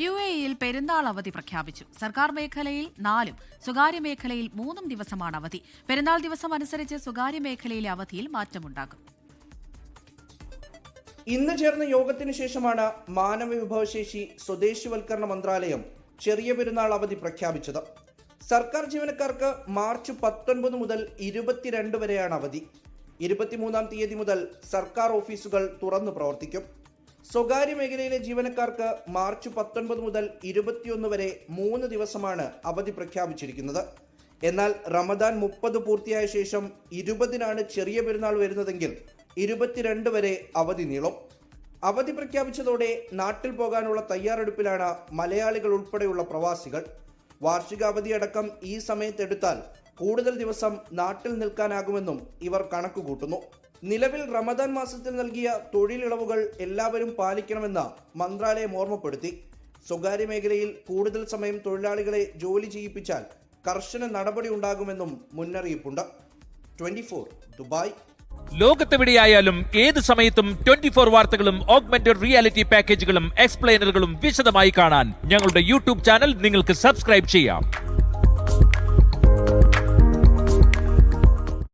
UAE-യിൽ പെരുന്നാൾ അവധി പ്രഖ്യാപിച്ചു. സർക്കാർ മേഖലയിൽ 4-ഉം സ്വകാര്യ മേഖലയിൽ 3-ഉം ദിവസമാണ് അവധി. പെരുന്നാൾ ദിവസം അനുസരിച്ച് സ്വകാര്യ മേഖലയിലെ അവധിയിൽ മാറ്റമുണ്ടാകും. ഇന്ന് ചേർന്ന യോഗത്തിന് ശേഷമാണ് മാനവ വിഭവശേഷി സ്വദേശിവൽക്കരണ മന്ത്രാലയം ചെറിയ പെരുന്നാൾ അവധി പ്രഖ്യാപിച്ചത്. സർക്കാർ ജീവനക്കാർക്ക് മാർച്ച് 19 മുതൽ 22 വരെയാണ് അവധി. 23-ാം തീയതി മുതൽ സർക്കാർ ഓഫീസുകൾ തുറന്നു പ്രവർത്തിക്കും. സ്വകാര്യ മേഖലയിലെ ജീവനക്കാർക്ക് മാർച്ച് 19 മുതൽ 21 വരെ 3 ദിവസമാണ് അവധി പ്രഖ്യാപിച്ചിരിക്കുന്നത്. എന്നാൽ റമദാൻ 30 പൂർത്തിയായ ശേഷം 20-നാണ് ചെറിയ പെരുന്നാൾ വരുന്നതെങ്കിൽ 22 വരെ അവധി നീളും. അവധി പ്രഖ്യാപിച്ചതോടെ നാട്ടിൽ പോകാനുള്ള തയ്യാറെടുപ്പിലാണ് മലയാളികൾ ഉൾപ്പെടെയുള്ള പ്രവാസികൾ. വാർഷിക അവധിയടക്കം ഈ സമയത്തെടുത്താൽ കൂടുതൽ ദിവസം നാട്ടിൽ നിൽക്കാനാകുമെന്നും ഇവർ കണക്കുകൂട്ടുന്നു. നിലവിൽ റമദാൻ മാസത്തിൽ നൽകിയ തൊഴിലിളവുകൾ എല്ലാവരും പാലിക്കണമെന്ന് മന്ത്രാലയം ഓർമ്മപ്പെടുത്തി. സ്വകാര്യ മേഖലയിൽ കൂടുതൽ സമയം തൊഴിലാളികളെ ജോലി ചെയ്യിപ്പിച്ചാൽ കർശന നടപടി ഉണ്ടാകുമെന്നും മുന്നറിയിപ്പുണ്ട്. 24 ദുബായ്. ലോകത്തെവിടെയായാലും ഏത് സമയത്തും 24 വാർത്തകളും ഓഗ്മെന്റഡ് റിയാലിറ്റി പാക്കേജുകളും എക്സ്പ്ലെയിനറുകളും വിശദമായി കാണാൻ ഞങ്ങളുടെ യൂട്യൂബ് ചാനൽ നിങ്ങൾക്ക് സബ്സ്ക്രൈബ് ചെയ്യാം.